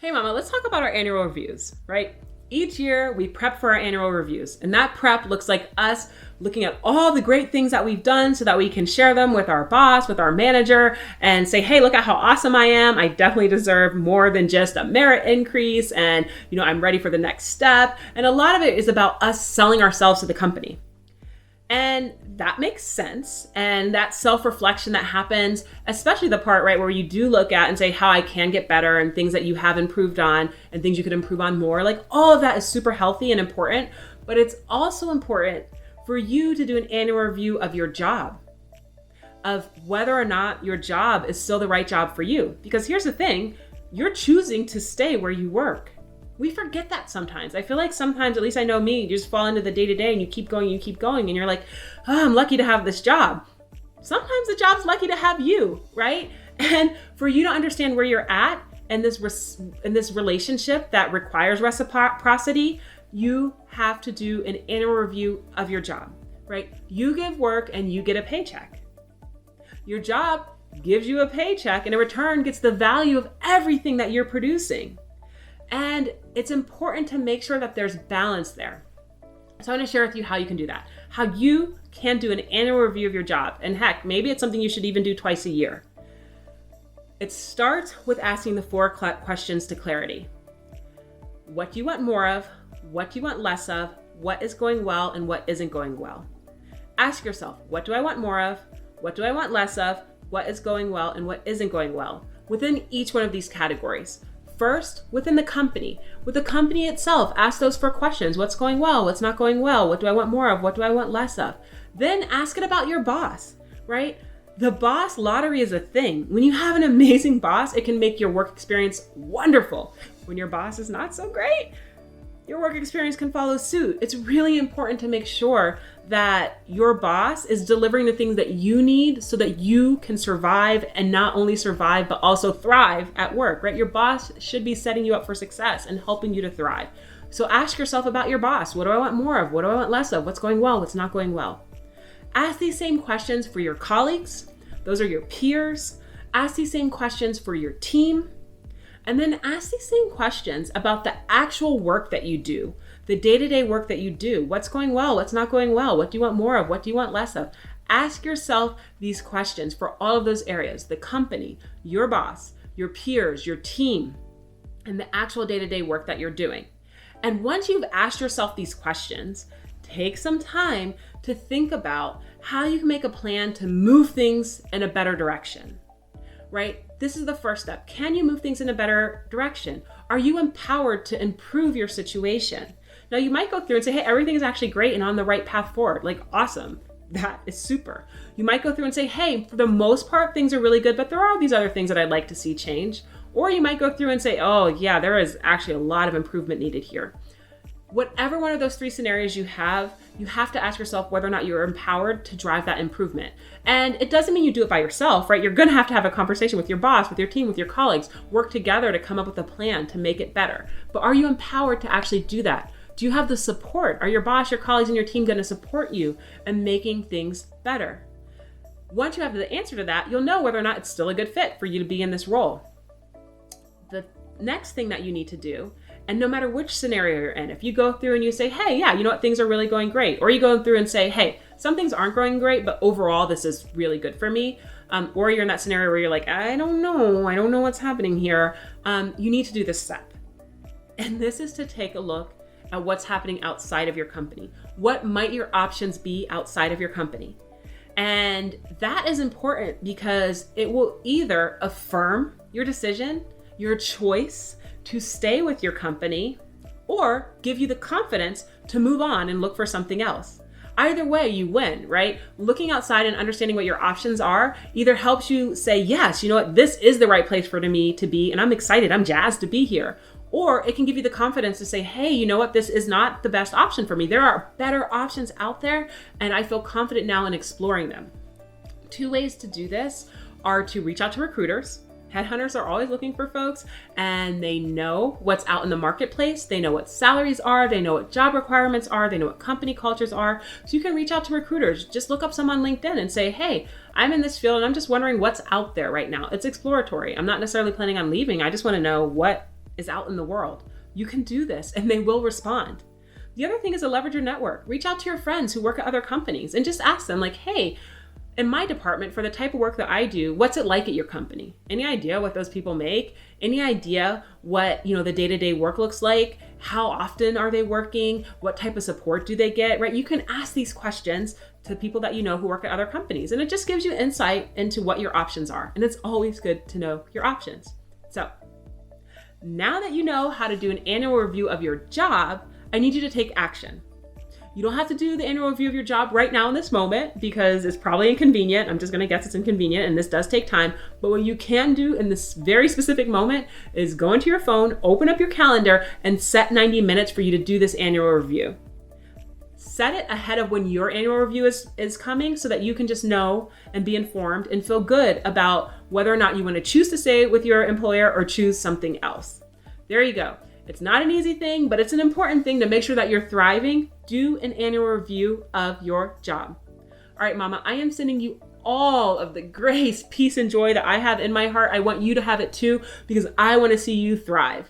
Hey mama, let's talk about our annual reviews, right? Each year we prep for our annual reviews, and that prep looks like us looking at all the great things that we've done so that we can share them with our boss, with our manager, and say, hey, look at how awesome I am. I definitely deserve more than just a merit increase, and I'm ready for the next step. And a lot of it is about us selling ourselves to the company. And that makes sense. And that self-reflection that happens, especially the part, right, where you do look at and say how I can get better and things that you have improved on and things you could improve on more, like all of that is super healthy and important. But it's also important for you to do an annual review of your job, of whether or not your job is still the right job for you. Because here's the thing, you're choosing to stay where you work. We forget that sometimes. I feel like sometimes, at least I know me, you just fall into the day-to-day and you keep going, and you're like, oh, I'm lucky to have this job. Sometimes the job's lucky to have you, right? And for you to understand where you're at and this relationship that requires reciprocity, you have to do an annual review of your job, right? You give work and you get a paycheck. Your job gives you a paycheck and in return gets the value of everything that you're producing. And it's important to make sure that there's balance there. So I want to share with you how you can do that, how you can do an annual review of your job. And heck, maybe it's something you should even do twice a year. It starts with asking the 4 questions to clarity. What do you want more of? What do you want less of? What is going well and what isn't going well? Ask yourself, what do I want more of? What do I want less of? What is going well and what isn't going well? Within each one of these categories. First, within the company. With the company itself, ask those 4 questions. What's going well? What's not going well? What do I want more of? What do I want less of? Then ask it about your boss, right? The boss lottery is a thing. When you have an amazing boss, it can make your work experience wonderful. When your boss is not so great, your work experience can follow suit. It's really important to make sure that your boss is delivering the things that you need so that you can survive, and not only survive, but also thrive at work, right? Your boss should be setting you up for success and helping you to thrive. So ask yourself about your boss. What do I want more of? What do I want less of? What's going well? What's not going well? Ask these same questions for your colleagues. Those are your peers. Ask these same questions for your team. And then ask these same questions about the actual work that you do, the day-to-day work that you do. What's going well? What's not going well? What do you want more of? What do you want less of? Ask yourself these questions for all of those areas: the company, your boss, your peers, your team, and the actual day-to-day work that you're doing. And once you've asked yourself these questions, take some time to think about how you can make a plan to move things in a better direction, right? This is the first step. Can you move things in a better direction? Are you empowered to improve your situation? Now, you might go through and say, hey, everything is actually great and on the right path forward. Like, awesome. That is super. You might go through and say, hey, for the most part, things are really good, but there are these other things that I'd like to see change. Or you might go through and say, oh yeah, there is actually a lot of improvement needed here. Whatever one of those 3 scenarios you have to ask yourself whether or not you're empowered to drive that improvement. And it doesn't mean you do it by yourself, right? You're going to have a conversation with your boss, with your team, with your colleagues, work together to come up with a plan to make it better. But are you empowered to actually do that? Do you have the support? Are your boss, your colleagues, and your team going to support you in making things better? Once you have the answer to that, you'll know whether or not it's still a good fit for you to be in this role. The next thing that you need to do, and no matter which scenario you're in, if you go through and you say, hey, yeah, you know what, things are really going great. Or you go through and say, hey, some things aren't going great, but overall, this is really good for me. Or you're in that scenario where you're like, I don't know what's happening here. You need to do this step. And this is to take a look at what's happening outside of your company. What might your options be outside of your company? And that is important because it will either affirm your decision, your choice to stay with your company, or give you the confidence to move on and look for something else. Either way, you win, right? Looking outside and understanding what your options are either helps you say, yes, you know what, this is the right place for me to be, and I'm excited, I'm jazzed to be here. Or it can give you the confidence to say, hey, you know what, this is not the best option for me. There are better options out there, and I feel confident now in exploring them. 2 ways to do this are to reach out to recruiters. Headhunters are always looking for folks, and they know what's out in the marketplace. They know what salaries are. They know what job requirements are. They know what company cultures are. So you can reach out to recruiters. Just look up someone on LinkedIn and say, hey, I'm in this field and I'm just wondering what's out there right now. It's exploratory. I'm not necessarily planning on leaving. I just want to know what is out in the world. You can do this and they will respond. The other thing is to leverage your network. Reach out to your friends who work at other companies and just ask them like, hey, in my department, for the type of work that I do, what's it like at your company? Any idea what those people make? Any idea what, the day-to-day work looks like? How often are they working? What type of support do they get, right? You can ask these questions to people that you know who work at other companies, and it just gives you insight into what your options are. And it's always good to know your options. So now that you know how to do an annual review of your job, I need you to take action. You don't have to do the annual review of your job right now in this moment because it's probably inconvenient. I'm just going to guess it's inconvenient and this does take time. But what you can do in this very specific moment is go into your phone, open up your calendar, and set 90 minutes for you to do this annual review. Set it ahead of when your annual review is coming so that you can just know and be informed and feel good about whether or not you want to choose to stay with your employer or choose something else. There you go. It's not an easy thing, but it's an important thing to make sure that you're thriving. Do an annual review of your job. All right, Mama, I am sending you all of the grace, peace, and joy that I have in my heart. I want you to have it too because I want to see you thrive.